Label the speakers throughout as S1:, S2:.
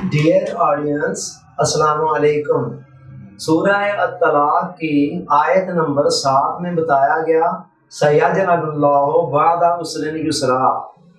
S1: Dear audience, السلام علیکم۔ سورہ الطلاق کی آیت نمبر 7 میں بتایا گیا سیجعل اللہ بعد عسر یسرا،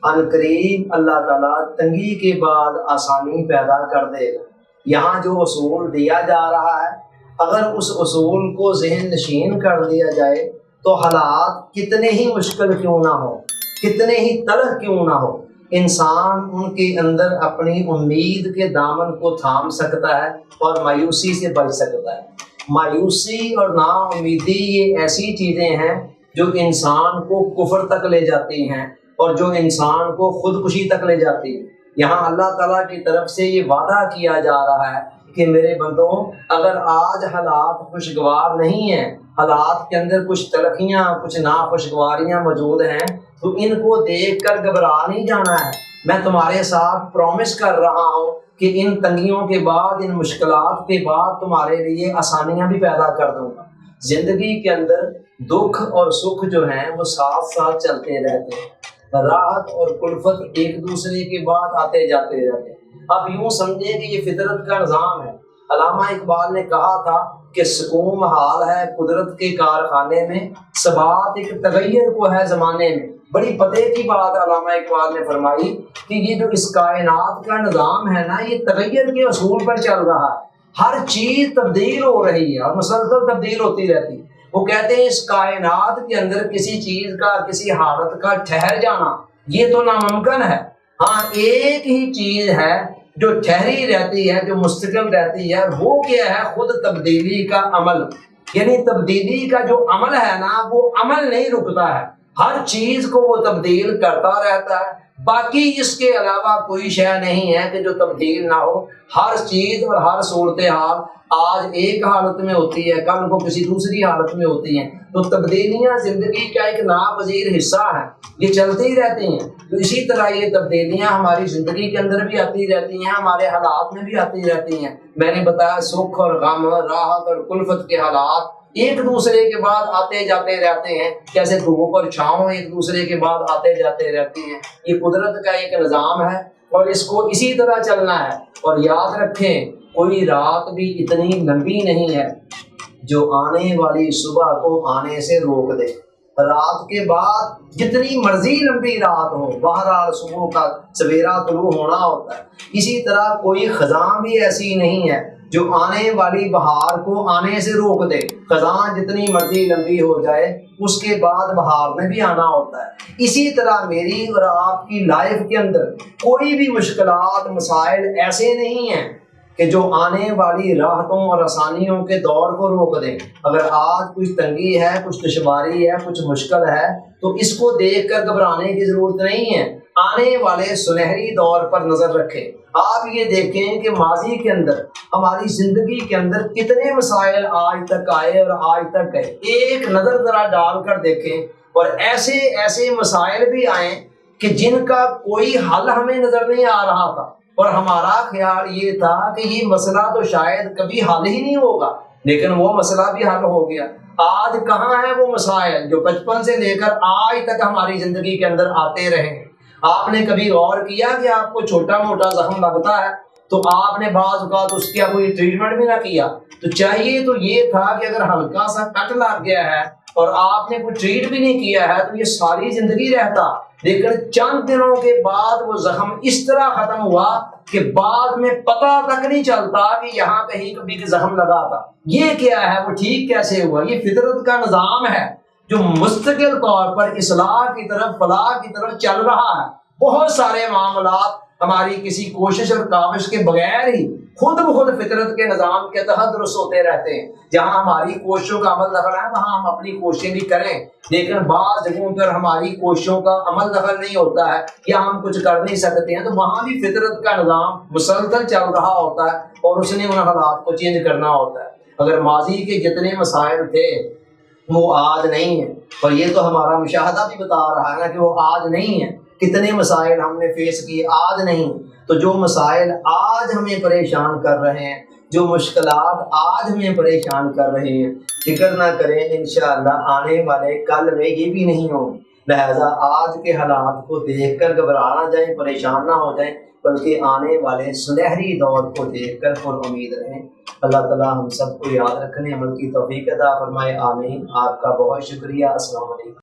S1: ان قریب اللہ تعالیٰ تنگی کے بعد آسانی پیدا کر دے گا۔ یہاں جو اصول دیا جا رہا ہے، اگر اس اصول کو ذہن نشین کر دیا جائے تو حالات کتنے ہی مشکل کیوں نہ ہو، کتنے ہی تلخ کیوں نہ ہو، انسان ان کے اندر اپنی امید کے دامن کو تھام سکتا ہے اور مایوسی سے بچ سکتا ہے۔ مایوسی اور نا امیدی یہ ایسی چیزیں ہیں جو انسان کو کفر تک لے جاتی ہیں اور جو انسان کو خودکشی تک لے جاتی ہے۔ یہاں اللہ تعالیٰ کی طرف سے یہ وعدہ کیا جا رہا ہے کہ میرے بندوں، اگر آج حالات خوشگوار نہیں ہیں، حالات کے اندر کچھ تلخیاں، کچھ ناخوشگواریاں موجود ہیں، تو ان کو دیکھ کر گھبرا نہیں جانا ہے۔ میں تمہارے ساتھ پرومس کر رہا ہوں کہ ان تنگیوں کے بعد، ان مشکلات کے بعد تمہارے لیے آسانیاں بھی پیدا کر دوں گا۔ زندگی کے اندر دکھ اور سکھ جو ہیں وہ ساتھ ساتھ چلتے رہتے ہیں، راحت اور کلفت ایک دوسرے کے بعد آتے جاتے رہتے ہیں۔ اب یوں سمجھیں کہ یہ فطرت کا نظام ہے۔ علامہ اقبال نے کہا تھا کہ سکون محال ہے قدرت کے کارخانے میں، ثبات ایک تغیر کو ہے زمانے میں۔ بڑی پتے کی بات علامہ اقبال نے فرمائی کہ یہ جو اس کائنات کا نظام ہے نا، یہ تغیر کے اصول پر چل رہا ہے۔ ہر چیز تبدیل ہو رہی ہے اور مسلسل تبدیل ہوتی رہتی ہے۔ وہ کہتے ہیں اس کائنات کے اندر کسی چیز کا، کسی حالت کا ٹھہر جانا یہ تو ناممکن ہے۔ ہاں، ایک ہی چیز ہے جو ٹھہری رہتی ہے، جو مستقل رہتی ہے، وہ کیا ہے؟ خود تبدیلی کا عمل۔ یعنی تبدیلی کا جو عمل ہے نا، وہ عمل نہیں رکتا ہے، ہر چیز کو وہ تبدیل کرتا رہتا ہے۔ باقی اس کے علاوہ کوئی شے نہیں ہے کہ جو تبدیل نہ ہو۔ ہر چیز اور ہر صورتحال آج ایک حالت میں ہوتی ہے، کل کو کسی دوسری حالت میں ہوتی ہیں۔ تو تبدیلیاں زندگی کا ایک ناپذیر حصہ ہے، یہ چلتی رہتی ہیں۔ تو اسی طرح یہ تبدیلیاں ہماری زندگی کے اندر بھی آتی رہتی ہیں، ہمارے حالات میں بھی آتی رہتی ہیں۔ میں نے بتایا سکھ اور غم، راحت اور کلفت کے حالات ایک دوسرے کے بعد آتے جاتے رہتے ہیں، جیسے دھوپ اور چھاؤں ایک دوسرے کے بعد آتے جاتے رہتی ہیں۔ یہ قدرت کا ایک نظام ہے اور اس کو اسی طرح چلنا ہے۔ اور یاد رکھیں، کوئی رات بھی اتنی لمبی نہیں ہے جو آنے والی صبح کو آنے سے روک دے۔ رات کے بعد جتنی مرضی لمبی رات ہو، بہرحال صبح کا سویرا طلوع ہونا ہوتا ہے۔ اسی طرح کوئی خزاں بھی ایسی نہیں ہے جو آنے والی بہار کو آنے سے روک دے۔ خزاں جتنی مرضی لمبی ہو جائے، اس کے بعد بہار میں بھی آنا ہوتا ہے۔ اسی طرح میری اور آپ کی لائف کے اندر کوئی بھی مشکلات، مسائل ایسے نہیں ہیں کہ جو آنے والی راحتوں اور آسانیوں کے دور کو روک دیں۔ اگر آج کچھ تنگی ہے، کچھ دشواری ہے، کچھ مشکل ہے، تو اس کو دیکھ کر گھبرانے کی ضرورت نہیں ہے۔ آنے والے سنہری دور پر نظر رکھیں۔ آپ یہ دیکھیں کہ ماضی کے اندر، ہماری زندگی کے اندر کتنے مسائل آج تک آئے اور آج تک گئے۔ ایک نظر ذرا ڈال کر دیکھیں، اور ایسے ایسے مسائل بھی آئے کہ جن کا کوئی حل ہمیں نظر نہیں آ رہا تھا، اور ہمارا خیال یہ تھا کہ یہ مسئلہ تو شاید کبھی حل ہی نہیں ہوگا، لیکن وہ مسئلہ بھی حل ہو گیا۔ آج کہاں ہیں وہ مسائل جو بچپن سے لے کر آج تک ہماری زندگی کے اندر آتے رہے ہیں؟ آپ نے کبھی غور کیا کہ آپ کو چھوٹا موٹا زخم لگتا ہے تو آپ نے بعض اوقات اس کا کوئی ٹریٹمنٹ بھی نہ کیا؟ تو چاہیے تو یہ تھا کہ اگر ہلکا سا کٹ لگ گیا ہے اور آپ نے کوئی ٹریٹ بھی نہیں کیا ہے تو یہ ساری زندگی رہتا، لیکن چند دنوں کے بعد وہ زخم اس طرح ختم ہوا کہ بعد میں پتہ تک نہیں چلتا کہ یہاں کہیں کبھی زخم لگا تھا۔ یہ کیا ہے؟ وہ ٹھیک کیسے ہوا؟ یہ فطرت کا نظام ہے جو مستقل طور پر اصلاح کی طرف، فلاح کی طرف چل رہا ہے۔ بہت سارے معاملات ہماری کسی کوشش اور کاوش کے بغیر ہی خود بخود فطرت کے نظام کے تحت درست ہوتے رہتے ہیں۔ جہاں ہماری کوششوں کا عمل دخل ہے وہاں ہم اپنی کوششیں بھی کریں، لیکن بعض جگہوں پر ہماری کوششوں کا عمل دخل نہیں ہوتا ہے یا ہم کچھ کر نہیں سکتے ہیں، تو وہاں بھی فطرت کا نظام مسلسل چل رہا ہوتا ہے اور اس نے ان حالات کو چینج کرنا ہوتا ہے۔ اگر ماضی کے جتنے مسائل تھے وہ آج نہیں ہیں، اور یہ تو ہمارا مشاہدہ بھی بتا رہا ہے نا کہ وہ آج نہیں ہیں۔ کتنے مسائل ہم نے فیس کیے، آج نہیں۔ تو جو مسائل آج ہمیں پریشان کر رہے ہیں، جو مشکلات آج ہمیں پریشان کر رہے ہیں، فکر نہ کریں، انشاءاللہ آنے والے کل میں یہ بھی نہیں ہوگی۔ لہذا آج کے حالات کو دیکھ کر گھبرا نہ جائیں، پریشان نہ ہو جائیں، بلکہ آنے والے سنہری دور کو دیکھ کر پر امید رہیں۔ اللہ تعالیٰ ہم سب کو یاد رکھنے عمل کی توفیق عطا فرمائے، آمین۔ آپ کا بہت شکریہ، السلام علیکم۔